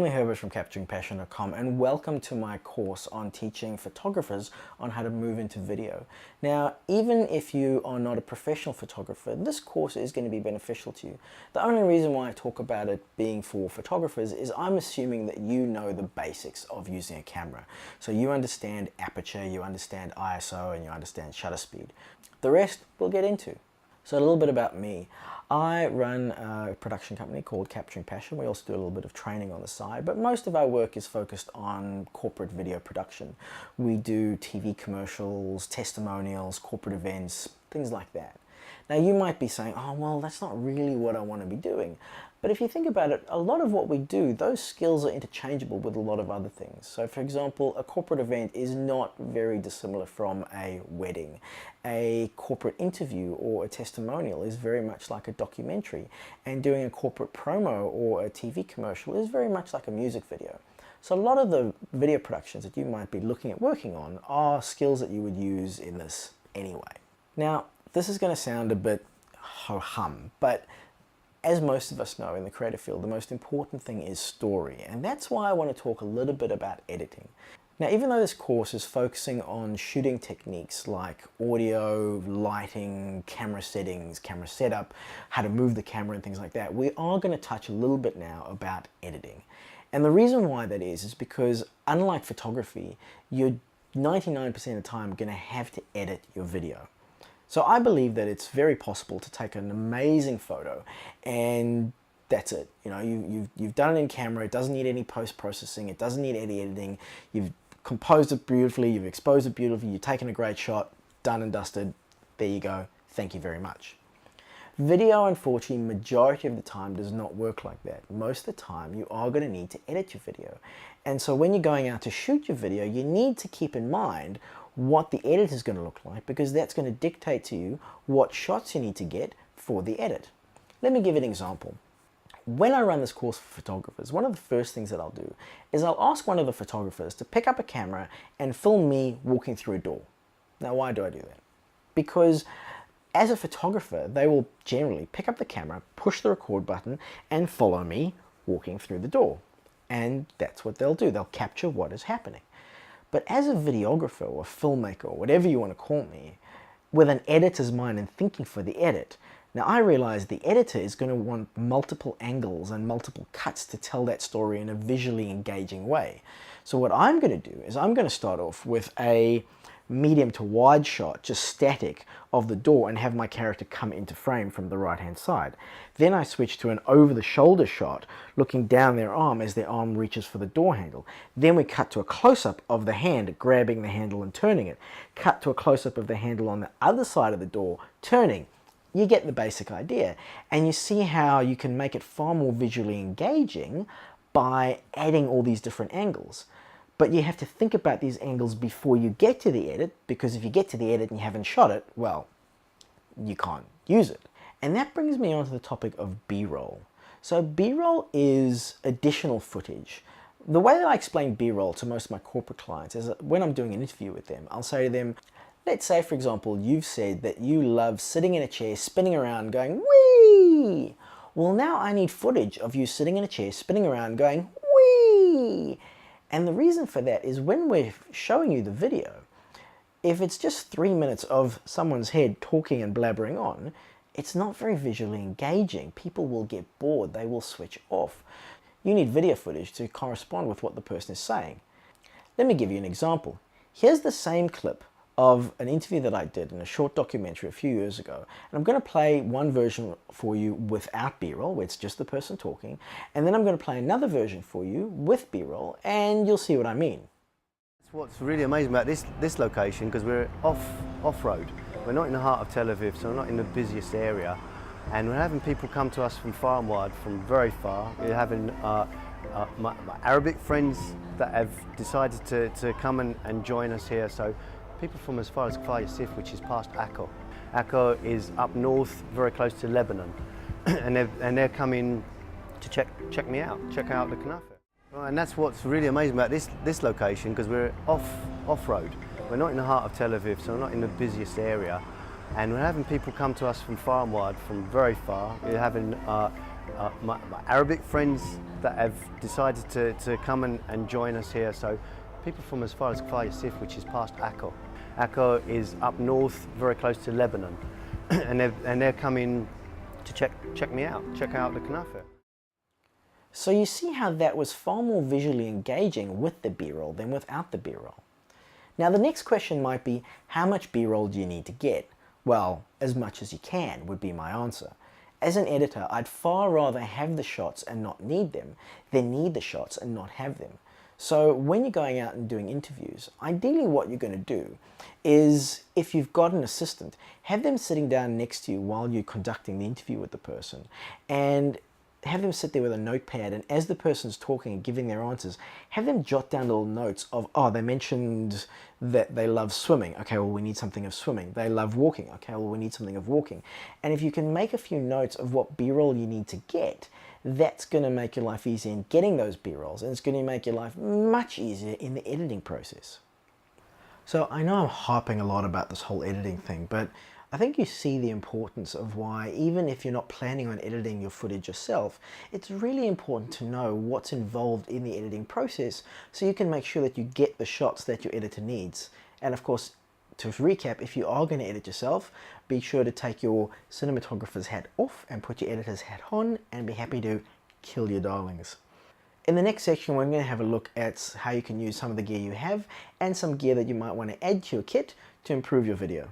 family, Herbet from CapturingPassion.com, and welcome to my course on teaching photographers on how to move into video. Now, even if you are not a professional photographer, this course is going to be beneficial to you. The only reason why I talk about it being for photographers is I'm assuming that you know the basics of using a camera. So you understand aperture, you understand ISO, and you understand shutter speed. The rest we'll get into. So a little bit about me. I run a production company called Capturing Passion. We also do a little bit of training on the side, but most of our work is focused on corporate video production. We do TV commercials, testimonials, corporate events, things like that. Now you might be saying, oh, well, that's not really what I want to be doing. But if you think about it, a lot of what we do, those skills are interchangeable with a lot of other things. So for example, a corporate event is not very dissimilar from a wedding. A corporate interview or a testimonial is very much like a documentary. And doing a corporate promo or a TV commercial is very much like a music video. So a lot of the video productions that you might be looking at working on are skills that you would use in this anyway. Now, this is going to sound a bit ho-hum, but as most of us know in the creative field, the most important thing is story, and that's why I want to talk a little bit about editing. Now, even though this course is focusing on shooting techniques like audio, lighting, camera settings, camera setup, how to move the camera and things like that, we are going to touch a little bit now about editing. And the reason why that is because unlike photography, you're 99% of the time going to have to edit your video. So I believe that it's very possible to take an amazing photo and that's it. You know, you've done it in camera, it doesn't need any post-processing, it doesn't need any editing, you've composed it beautifully, you've exposed it beautifully, you've taken a great shot, done and dusted, there you go, thank you very much. Video, unfortunately, majority of the time does not work like that. Most of the time you are going to need to edit your video. And so when you're going out to shoot your video, you need to keep in mind what the edit is going to look like, because that's going to dictate to you what shots you need to get for the edit. Let me give an example. When I run this course for photographers, one of the first things that I'll do is I'll ask one of the photographers to pick up a camera and film me walking through a door. Now, why do I do that? Because as a photographer, they will generally pick up the camera, push the record button, and follow me walking through the door. And that's what they'll do. They'll capture what is happening. But as a videographer or a filmmaker or whatever you want to call me, with an editor's mind and thinking for the edit, now I realize the editor is going to want multiple angles and multiple cuts to tell that story in a visually engaging way. So what I'm going to do is I'm going to start off with a medium to wide shot, just static, of the door and have my character come into frame from the right hand side. Then I switch to an over the shoulder shot looking down their arm as their arm reaches for the door handle. Then we cut to a close-up of the hand grabbing the handle and turning it. Cut to a close-up of the handle on the other side of the door turning. You get the basic idea, and you see how you can make it far more visually engaging by adding all these different angles. But you have to think about these angles before you get to the edit, because if you get to the edit and you haven't shot it, well, you can't use it. And that brings me on to the topic of B-roll. So B-roll is additional footage. The way that I explain B-roll to most of my corporate clients is that when I'm doing an interview with them, I'll say to them, let's say, for example, you've said that you love sitting in a chair, spinning around, going, whee! Well, now I need footage of you sitting in a chair, spinning around, going, whee! And the reason for that is when we're showing you the video, if it's just 3 minutes of someone's head talking and blabbering on, it's not very visually engaging. People will get bored. They will switch off. You need video footage to correspond with what the person is saying. Let me give you an example. Here's the same clip of an interview that I did in a short documentary a few years ago. And I'm going to play one version for you without B-roll, where it's just the person talking. And then I'm going to play another version for you with B-roll, and you'll see what I mean. That's what's really amazing about this location, because we're off-road. We're not in the heart of Tel Aviv, so we're not in the busiest area. And we're having people come to us from far and wide, from very far. We're having my Arabic friends that have decided to come and join us here. So people from as far as Kfar Yasif, which is past Akko. Akko is up north, very close to Lebanon, and they're coming to check me out, check out the Knafe. And that's what's really amazing about this location, because we're off-road. We're not in the heart of Tel Aviv, so we're not in the busiest area. And we're having people come to us from far and wide, from very far. We're having my Arabic friends that have decided to come and join us here. So people from as far as Kfar Yassif, which is past Akko. Akko is up north, very close to Lebanon, and they're coming to check me out, check out the Knafe. So you see how that was far more visually engaging with the B-roll than without the B-roll. Now the next question might be, how much B-roll do you need to get? Well, as much as you can would be my answer. As an editor, I'd far rather have the shots and not need them than need the shots and not have them. So when you're going out and doing interviews, ideally what you're going to do is, if you've got an assistant, have them sitting down next to you while you're conducting the interview with the person, and have them sit there with a notepad, and as the person's talking and giving their answers, have them jot down little notes of, oh, they mentioned that they love swimming. Okay, well, we need something of swimming. They love walking. Okay, well, we need something of walking. And if you can make a few notes of what B-roll you need to get, that's going to make your life easier in getting those B-rolls, and it's going to make your life much easier in the editing process. So I know I'm harping a lot about this whole editing thing, but I think you see the importance of why, even if you're not planning on editing your footage yourself, it's really important to know what's involved in the editing process so you can make sure that you get the shots that your editor needs. And of course, to recap, if you are going to edit yourself, be sure to take your cinematographer's hat off and put your editor's hat on, and be happy to kill your darlings. In the next section, we're going to have a look at how you can use some of the gear you have and some gear that you might want to add to your kit to improve your video.